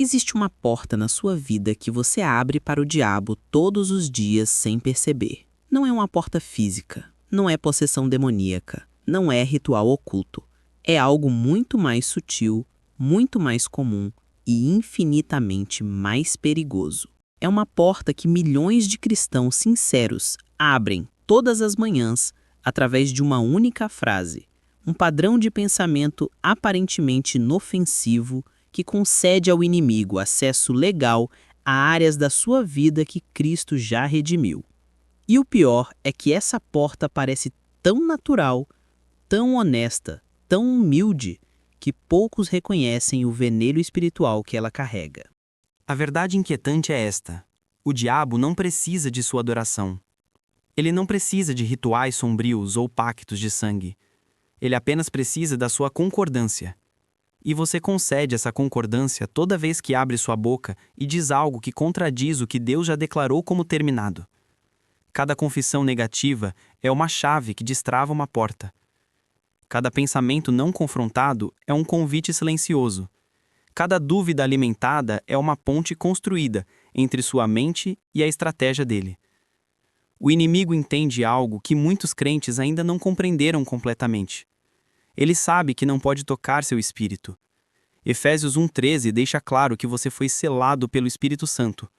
Existe uma porta na sua vida que você abre para o diabo todos os dias sem perceber. Não é uma porta física, não é possessão demoníaca, não é ritual oculto. É algo muito mais sutil, muito mais comum e infinitamente mais perigoso. É uma porta que milhões de cristãos sinceros abrem todas as manhãs através de uma única frase, um padrão de pensamento aparentemente inofensivo que concede ao inimigo acesso legal a áreas da sua vida que Cristo já redimiu. E o pior é que essa porta parece tão natural, tão honesta, tão humilde, que poucos reconhecem o veneno espiritual que ela carrega. A verdade inquietante é esta: o diabo não precisa de sua adoração. Ele não precisa de rituais sombrios ou pactos de sangue. Ele apenas precisa da sua concordância. E você concede essa concordância toda vez que abre sua boca e diz algo que contradiz o que Deus já declarou como terminado. Cada confissão negativa é uma chave que destrava uma porta. Cada pensamento não confrontado é um convite silencioso. Cada dúvida alimentada é uma ponte construída entre sua mente e a estratégia dele. O inimigo entende algo que muitos crentes ainda não compreenderam completamente. Ele sabe que não pode tocar seu espírito. Efésios 1,13 deixa claro que você foi selado pelo Espírito Santo.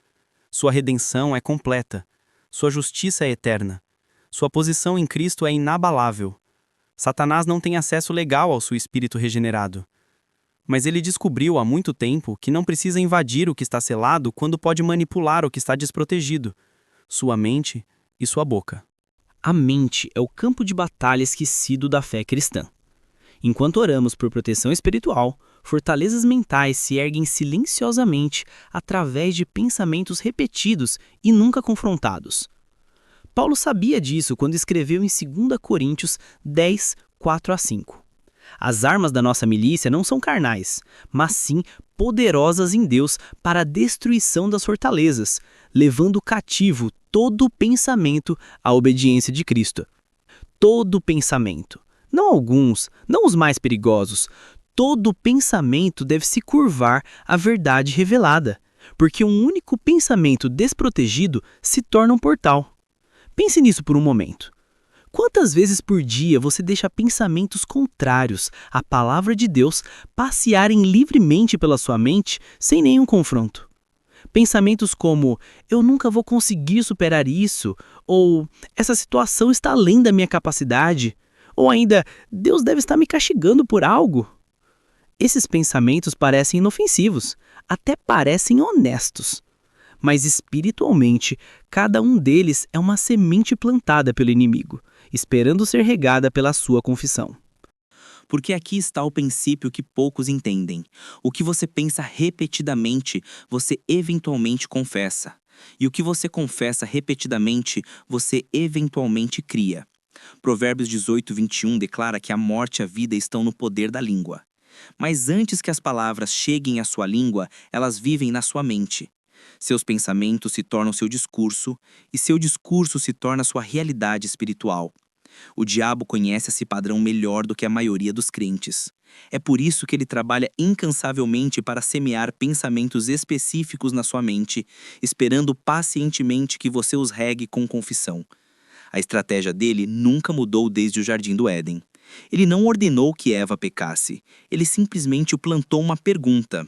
Sua redenção é completa. Sua justiça é eterna. Sua posição em Cristo é inabalável. Satanás não tem acesso legal ao seu espírito regenerado. Mas ele descobriu há muito tempo que não precisa invadir o que está selado quando pode manipular o que está desprotegido: sua mente e sua boca. A mente é o campo de batalha esquecido da fé cristã. Enquanto oramos por proteção espiritual, fortalezas mentais se erguem silenciosamente através de pensamentos repetidos e nunca confrontados. Paulo sabia disso quando escreveu em 2 Coríntios 10, 4-5. As armas da nossa milícia não são carnais, mas sim poderosas em Deus para a destruição das fortalezas, levando cativo todo pensamento à obediência de Cristo. Todo pensamento. Não alguns, não os mais perigosos. Todo pensamento deve se curvar à verdade revelada, porque um único pensamento desprotegido se torna um portal. Pense nisso por um momento. Quantas vezes por dia você deixa pensamentos contrários à palavra de Deus passearem livremente pela sua mente sem nenhum confronto? Pensamentos como: eu nunca vou conseguir superar isso, ou essa situação está além da minha capacidade, ou ainda, Deus deve estar me castigando por algo. Esses pensamentos parecem inofensivos, até parecem honestos. Mas espiritualmente, cada um deles é uma semente plantada pelo inimigo, esperando ser regada pela sua confissão. Porque aqui está o princípio que poucos entendem. O que você pensa repetidamente, você eventualmente confessa. E o que você confessa repetidamente, você eventualmente cria. Provérbios 18, 21 declara que a morte e a vida estão no poder da língua. Mas antes que as palavras cheguem à sua língua, elas vivem na sua mente. Seus pensamentos se tornam seu discurso, e seu discurso se torna sua realidade espiritual. O diabo conhece esse padrão melhor do que a maioria dos crentes. É por isso que ele trabalha incansavelmente para semear pensamentos específicos na sua mente, esperando pacientemente que você os regue com confissão. A estratégia dele nunca mudou desde o Jardim do Éden. Ele não ordenou que Eva pecasse, ele simplesmente plantou uma pergunta.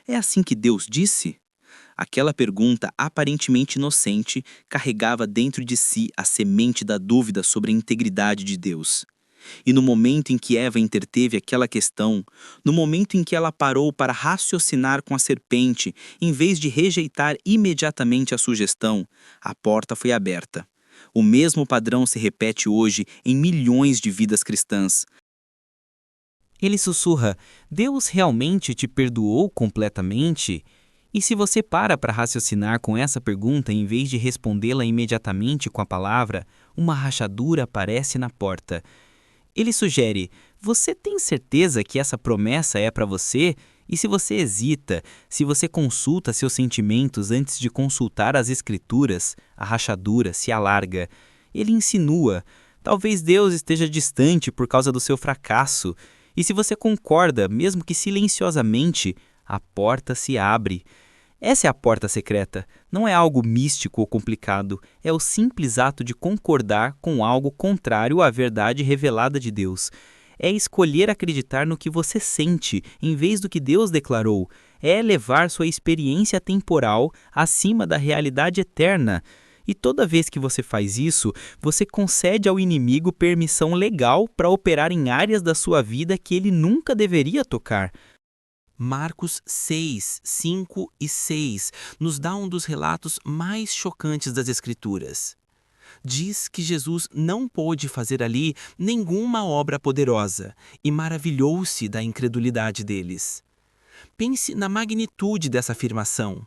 É assim que Deus disse? Aquela pergunta aparentemente inocente carregava dentro de si a semente da dúvida sobre a integridade de Deus. E no momento em que Eva interteve aquela questão, no momento em que ela parou para raciocinar com a serpente, em vez de rejeitar imediatamente a sugestão, a porta foi aberta. O mesmo padrão se repete hoje em milhões de vidas cristãs. Ele sussurra: Deus realmente te perdoou completamente? E se você para raciocinar com essa pergunta em vez de respondê-la imediatamente com a palavra, uma rachadura aparece na porta. Ele sugere: você tem certeza que essa promessa é para você? E se você hesita, se você consulta seus sentimentos antes de consultar as Escrituras, a rachadura se alarga. Ele insinua: talvez Deus esteja distante por causa do seu fracasso. E se você concorda, mesmo que silenciosamente, a porta se abre. Essa é a porta secreta. Não é algo místico ou complicado, é o simples ato de concordar com algo contrário à verdade revelada de Deus. É escolher acreditar no que você sente, em vez do que Deus declarou. É levar sua experiência temporal acima da realidade eterna. E toda vez que você faz isso, você concede ao inimigo permissão legal para operar em áreas da sua vida que ele nunca deveria tocar. Marcos 6, 5 e 6 nos dá um dos relatos mais chocantes das Escrituras. Diz que Jesus não pôde fazer ali nenhuma obra poderosa e maravilhou-se da incredulidade deles. Pense na magnitude dessa afirmação.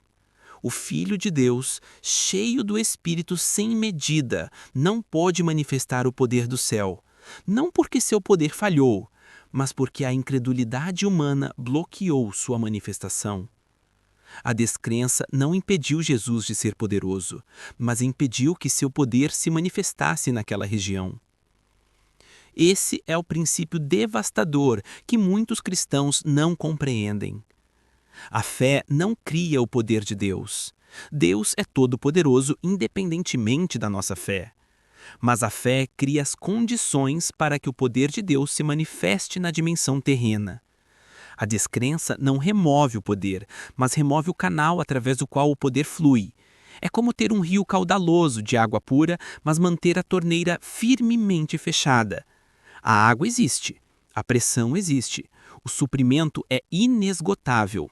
O Filho de Deus, cheio do Espírito sem medida, não pôde manifestar o poder do céu, não porque seu poder falhou, mas porque a incredulidade humana bloqueou sua manifestação. A descrença não impediu Jesus de ser poderoso, mas impediu que seu poder se manifestasse naquela região. Esse é o princípio devastador que muitos cristãos não compreendem. A fé não cria o poder de Deus. Deus é todo-poderoso independentemente da nossa fé. Mas a fé cria as condições para que o poder de Deus se manifeste na dimensão terrena. A descrença não remove o poder, mas remove o canal através do qual o poder flui. É como ter um rio caudaloso de água pura, mas manter a torneira firmemente fechada. A água existe, a pressão existe, o suprimento é inesgotável.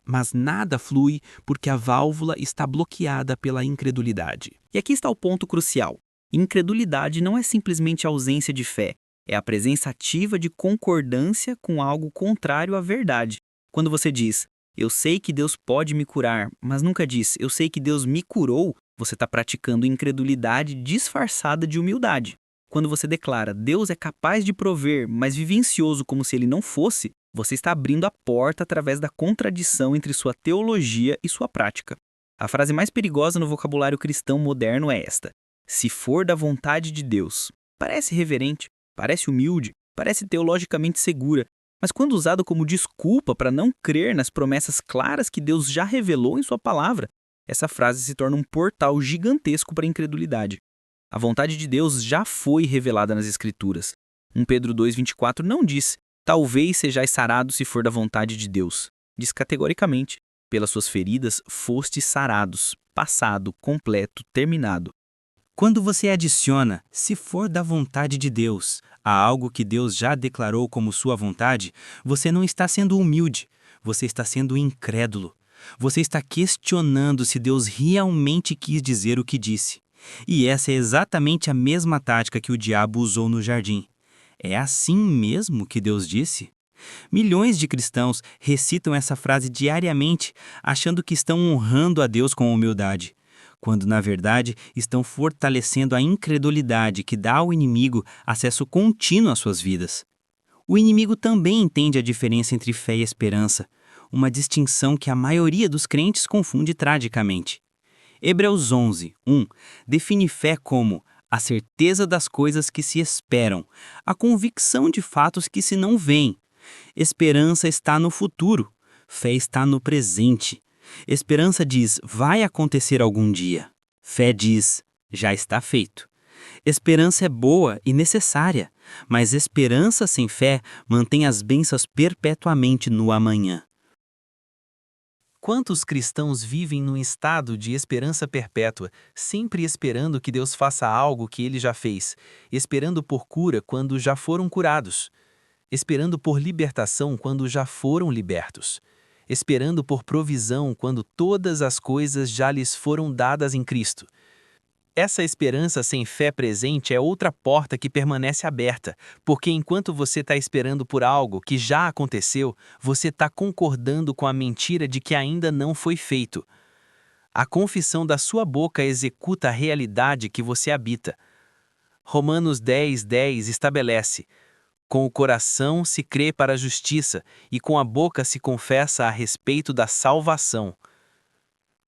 Mas nada flui porque a válvula está bloqueada pela incredulidade. E aqui está o ponto crucial. Incredulidade não é simplesmente ausência de fé, é a presença ativa de concordância com algo contrário à verdade. Quando você diz, eu sei que Deus pode me curar, mas nunca diz, eu sei que Deus me curou, você está praticando incredulidade disfarçada de humildade. Quando você declara, Deus é capaz de prover, mas vive ansioso como se ele não fosse, você está abrindo a porta através da contradição entre sua teologia e sua prática. A frase mais perigosa no vocabulário cristão moderno é esta: se for da vontade de Deus. Parece reverente, parece humilde, parece teologicamente segura, mas quando usado como desculpa para não crer nas promessas claras que Deus já revelou em sua palavra, essa frase se torna um portal gigantesco para a incredulidade. A vontade de Deus já foi revelada nas Escrituras. 1 Pedro 2,24 não diz, talvez sejais sarados se for da vontade de Deus. Diz categoricamente, pelas suas feridas fostes sarados, passado, completo, terminado. Quando você adiciona, se for da vontade de Deus, a algo que Deus já declarou como sua vontade, você não está sendo humilde, você está sendo incrédulo. Você está questionando se Deus realmente quis dizer o que disse. E essa é exatamente a mesma tática que o diabo usou no jardim. É assim mesmo que Deus disse? Milhões de cristãos recitam essa frase diariamente, achando que estão honrando a Deus com humildade, quando na verdade estão fortalecendo a incredulidade que dá ao inimigo acesso contínuo às suas vidas. O inimigo também entende a diferença entre fé e esperança, uma distinção que a maioria dos crentes confunde tragicamente. Hebreus 11, 1 define fé como a certeza das coisas que se esperam, a convicção de fatos que se não veem. Esperança está no futuro, fé está no presente. Esperança diz, vai acontecer algum dia. Fé diz, já está feito. Esperança é boa e necessária, mas esperança sem fé mantém as bênçãos perpetuamente no amanhã. Quantos cristãos vivem num estado de esperança perpétua, sempre esperando que Deus faça algo que ele já fez, esperando por cura quando já foram curados, esperando por libertação quando já foram libertos, esperando por provisão quando todas as coisas já lhes foram dadas em Cristo. Essa esperança sem fé presente é outra porta que permanece aberta, porque enquanto você está esperando por algo que já aconteceu, você está concordando com a mentira de que ainda não foi feito. A confissão da sua boca executa a realidade que você habita. Romanos 10:10 estabelece: com o coração se crê para a justiça e com a boca se confessa a respeito da salvação.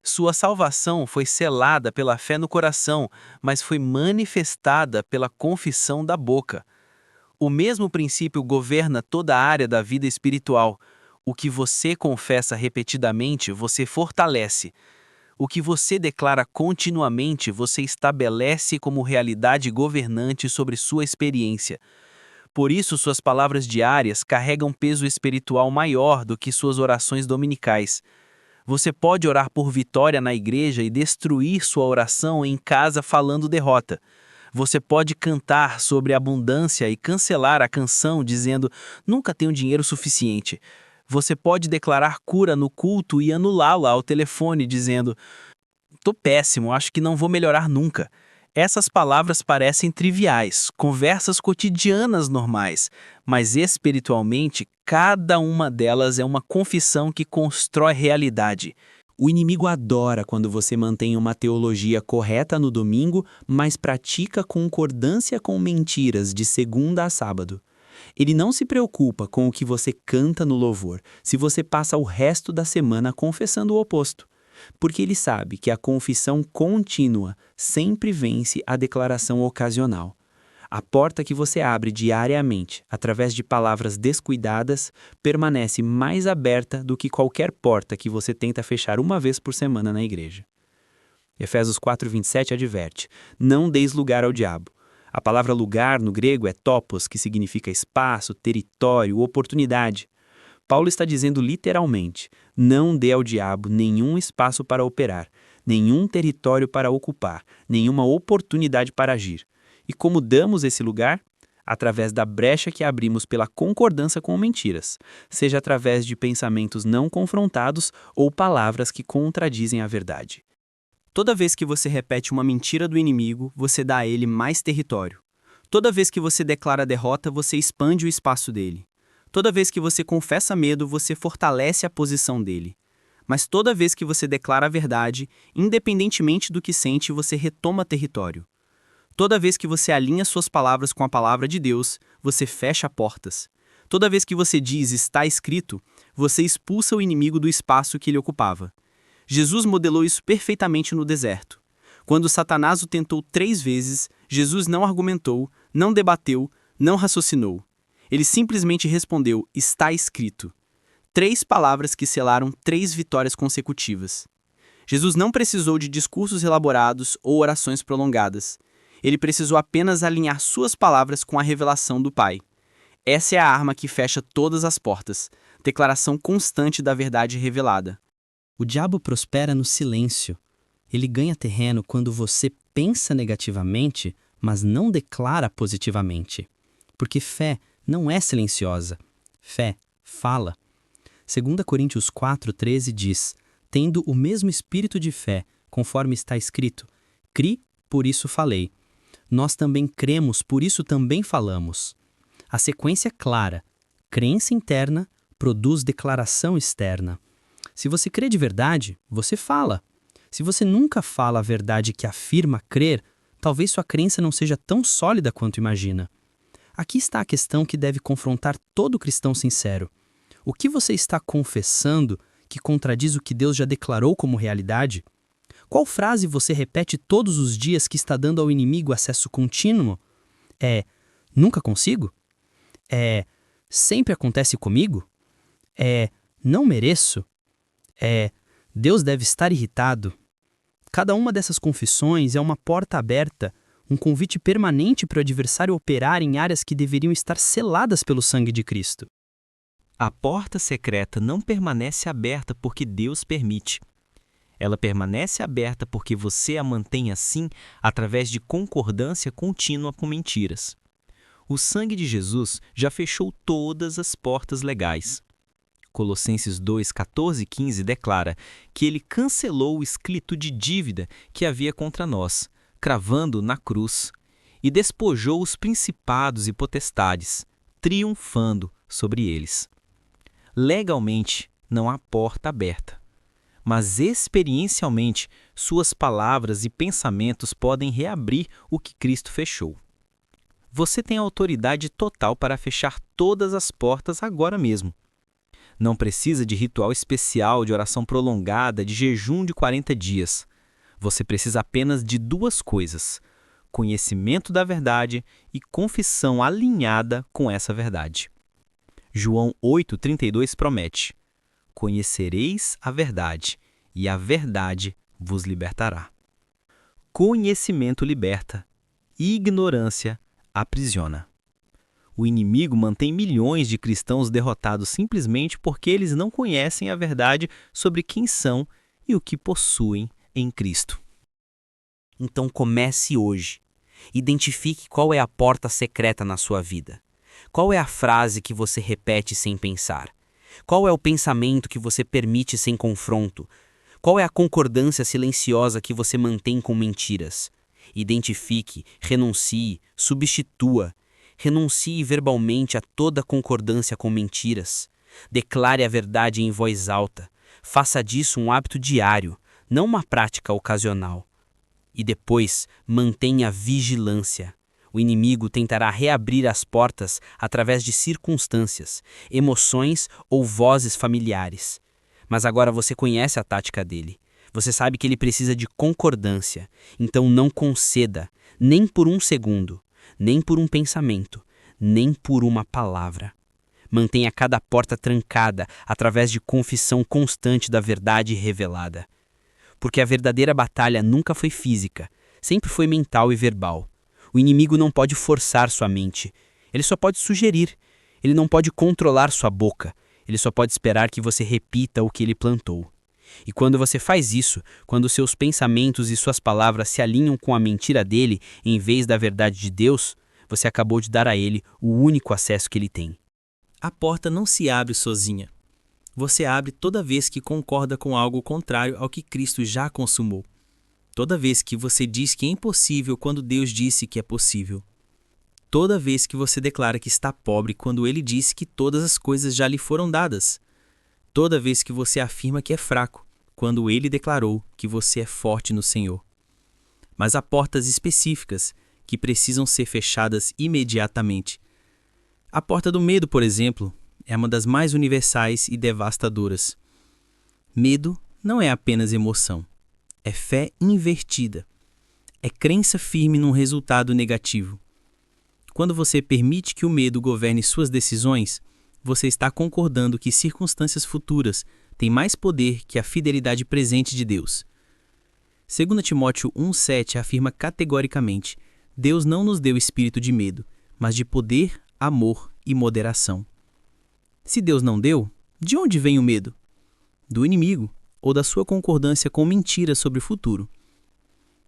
Sua salvação foi selada pela fé no coração, mas foi manifestada pela confissão da boca. O mesmo princípio governa toda a área da vida espiritual. O que você confessa repetidamente, você fortalece. O que você declara continuamente, você estabelece como realidade governante sobre sua experiência. Por isso, suas palavras diárias carregam peso espiritual maior do que suas orações dominicais. Você pode orar por vitória na igreja e destruir sua oração em casa falando derrota. Você pode cantar sobre abundância e cancelar a canção dizendo nunca tenho dinheiro suficiente. Você pode declarar cura no culto e anulá-la ao telefone dizendo tô péssimo, acho que não vou melhorar nunca. Essas palavras parecem triviais, conversas cotidianas normais, mas espiritualmente, cada uma delas é uma confissão que constrói realidade. O inimigo adora quando você mantém uma teologia correta no domingo, mas pratica concordância com mentiras de segunda a sábado. Ele não se preocupa com o que você canta no louvor, se você passa o resto da semana confessando o oposto. Porque ele sabe que a confissão contínua sempre vence a declaração ocasional. A porta que você abre diariamente, através de palavras descuidadas, permanece mais aberta do que qualquer porta que você tenta fechar uma vez por semana na igreja. Efésios 4:27 adverte: não deis lugar ao diabo. A palavra lugar no grego é topos, que significa espaço, território, oportunidade. Paulo está dizendo literalmente, não dê ao diabo nenhum espaço para operar, nenhum território para ocupar, nenhuma oportunidade para agir. E como damos esse lugar? Através da brecha que abrimos pela concordância com mentiras, seja através de pensamentos não confrontados ou palavras que contradizem a verdade. Toda vez que você repete uma mentira do inimigo, você dá a ele mais território. Toda vez que você declara derrota, você expande o espaço dele. Toda vez que você confessa medo, você fortalece a posição dele. Mas toda vez que você declara a verdade, independentemente do que sente, você retoma território. Toda vez que você alinha suas palavras com a palavra de Deus, você fecha portas. Toda vez que você diz está escrito, você expulsa o inimigo do espaço que ele ocupava. Jesus modelou isso perfeitamente no deserto. Quando Satanás o tentou 3 vezes, Jesus não argumentou, não debateu, não raciocinou. Ele simplesmente respondeu, está escrito. 3 palavras que selaram 3 vitórias consecutivas. Jesus não precisou de discursos elaborados ou orações prolongadas. Ele precisou apenas alinhar suas palavras com a revelação do Pai. Essa é a arma que fecha todas as portas, declaração constante da verdade revelada. O diabo prospera no silêncio. Ele ganha terreno quando você pensa negativamente, mas não declara positivamente. Porque fé não é silenciosa. Fé fala. 2 Coríntios 4:13 diz, tendo o mesmo espírito de fé, conforme está escrito, cri, por isso falei. Nós também cremos, por isso também falamos. A sequência é clara. Crença interna produz declaração externa. Se você crê de verdade, você fala. Se você nunca fala a verdade que afirma crer, talvez sua crença não seja tão sólida quanto imagina. Aqui está a questão que deve confrontar todo cristão sincero. O que você está confessando que contradiz o que Deus já declarou como realidade? Qual frase você repete todos os dias que está dando ao inimigo acesso contínuo? É, nunca consigo? É, sempre acontece comigo? É, não mereço? É, Deus deve estar irritado? Cada uma dessas confissões é uma porta aberta, um convite permanente para o adversário operar em áreas que deveriam estar seladas pelo sangue de Cristo. A porta secreta não permanece aberta porque Deus permite. Ela permanece aberta porque você a mantém assim através de concordância contínua com mentiras. O sangue de Jesus já fechou todas as portas legais. Colossenses 2, 14 e 15 declara que ele cancelou o escrito de dívida que havia contra nós, cravando na cruz, e despojou os principados e potestades, triunfando sobre eles. Legalmente, não há porta aberta, mas experiencialmente, suas palavras e pensamentos podem reabrir o que Cristo fechou. Você tem autoridade total para fechar todas as portas agora mesmo. Não precisa de ritual especial, de oração prolongada, de jejum de 40 dias. Você precisa apenas de 2 coisas: conhecimento da verdade e confissão alinhada com essa verdade. João 8,32 promete: conhecereis a verdade, e a verdade vos libertará. Conhecimento liberta, ignorância aprisiona. O inimigo mantém milhões de cristãos derrotados simplesmente porque eles não conhecem a verdade sobre quem são e o que possuem em Cristo. Então comece hoje. Identifique qual é a porta secreta na sua vida. Qual é a frase que você repete sem pensar? Qual é o pensamento que você permite sem confronto? Qual é a concordância silenciosa que você mantém com mentiras? Identifique, renuncie, substitua. Renuncie verbalmente a toda concordância com mentiras. Declare a verdade em voz alta. Faça disso um hábito diário, não uma prática ocasional. E depois, mantenha vigilância. O inimigo tentará reabrir as portas através de circunstâncias, emoções ou vozes familiares. Mas agora você conhece a tática dele. Você sabe que ele precisa de concordância. Então não conceda, nem por um segundo, nem por um pensamento, nem por uma palavra. Mantenha cada porta trancada através de confissão constante da verdade revelada. Porque a verdadeira batalha nunca foi física, sempre foi mental e verbal. O inimigo não pode forçar sua mente, ele só pode sugerir. Ele não pode controlar sua boca, ele só pode esperar que você repita o que ele plantou. E quando você faz isso, quando seus pensamentos e suas palavras se alinham com a mentira dele em vez da verdade de Deus, você acabou de dar a ele o único acesso que ele tem. A porta não se abre sozinha. Você abre toda vez que concorda com algo contrário ao que Cristo já consumou. Toda vez que você diz que é impossível quando Deus disse que é possível. Toda vez que você declara que está pobre quando Ele disse que todas as coisas já lhe foram dadas. Toda vez que você afirma que é fraco, quando Ele declarou que você é forte no Senhor. Mas há portas específicas que precisam ser fechadas imediatamente. A porta do medo, por exemplo, é uma das mais universais e devastadoras. Medo não é apenas emoção, é fé invertida. É crença firme num resultado negativo. Quando você permite que o medo governe suas decisões, você está concordando que circunstâncias futuras têm mais poder que a fidelidade presente de Deus. 2 Timóteo 1,7 afirma categoricamente: Deus não nos deu espírito de medo, mas de poder, amor e moderação. Se Deus não deu, de onde vem o medo? Do inimigo ou da sua concordância com mentiras sobre o futuro.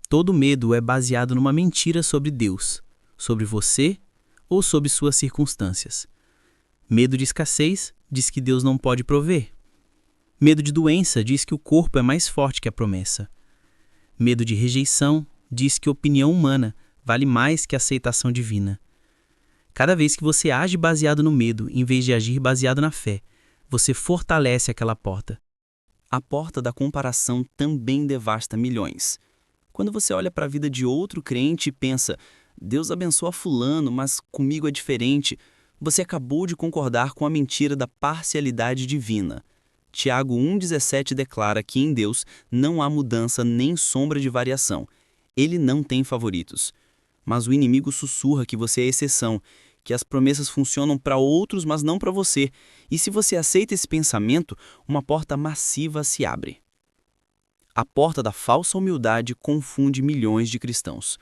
Todo medo é baseado numa mentira sobre Deus, sobre você ou sobre suas circunstâncias. Medo de escassez diz que Deus não pode prover. Medo de doença diz que o corpo é mais forte que a promessa. Medo de rejeição diz que a opinião humana vale mais que a aceitação divina. Cada vez que você age baseado no medo, em vez de agir baseado na fé, você fortalece aquela porta. A porta da comparação também devasta milhões. Quando você olha para a vida de outro crente e pensa, Deus abençoa fulano, mas comigo é diferente, você acabou de concordar com a mentira da parcialidade divina. Tiago 1,17 declara que em Deus não há mudança nem sombra de variação. Ele não tem favoritos. Mas o inimigo sussurra que você é exceção, que as promessas funcionam para outros, mas não para você. E se você aceita esse pensamento, uma porta massiva se abre. A porta da falsa humildade confunde milhões de cristãos.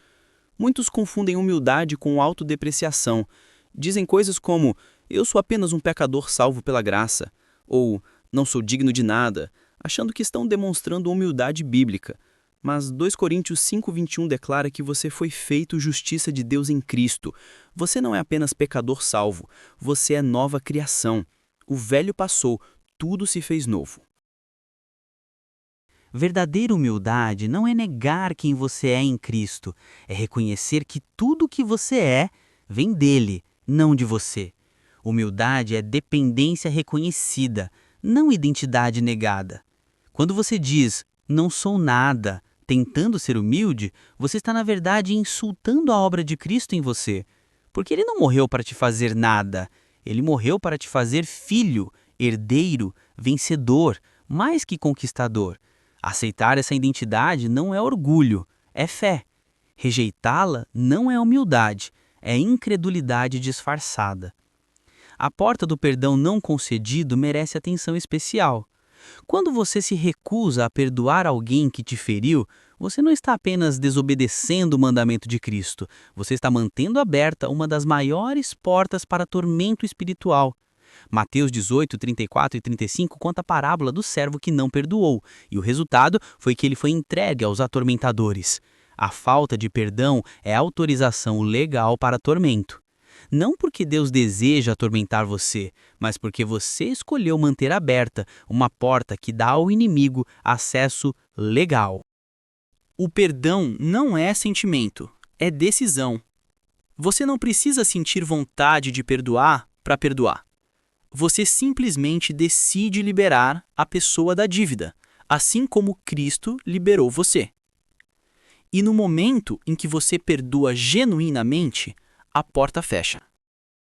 Muitos confundem humildade com autodepreciação. Dizem coisas como, eu sou apenas um pecador salvo pela graça, ou não sou digno de nada, achando que estão demonstrando humildade bíblica. Mas 2 Coríntios 5,21 declara que você foi feito justiça de Deus em Cristo. Você não é apenas pecador salvo, você é nova criação. O velho passou, tudo se fez novo. Verdadeira humildade não é negar quem você é em Cristo, é reconhecer que tudo que você é vem dele, não de você. Humildade é dependência reconhecida, não identidade negada. Quando você diz, não sou nada, tentando ser humilde, você está na verdade insultando a obra de Cristo em você. Porque ele não morreu para te fazer nada, ele morreu para te fazer filho, herdeiro, vencedor, mais que conquistador. Aceitar essa identidade não é orgulho, é fé. Rejeitá-la não é humildade, é incredulidade disfarçada. A porta do perdão não concedido merece atenção especial. Quando você se recusa a perdoar alguém que te feriu, você não está apenas desobedecendo o mandamento de Cristo, você está mantendo aberta uma das maiores portas para tormento espiritual. Mateus 18, 34 e 35 conta a parábola do servo que não perdoou, e o resultado foi que ele foi entregue aos atormentadores. A falta de perdão é autorização legal para tormento. Não porque Deus deseja atormentar você, mas porque você escolheu manter aberta uma porta que dá ao inimigo acesso legal. O perdão não é sentimento, é decisão. Você não precisa sentir vontade de perdoar para perdoar. Você simplesmente decide liberar a pessoa da dívida, assim como Cristo liberou você. E no momento em que você perdoa genuinamente, a porta fecha.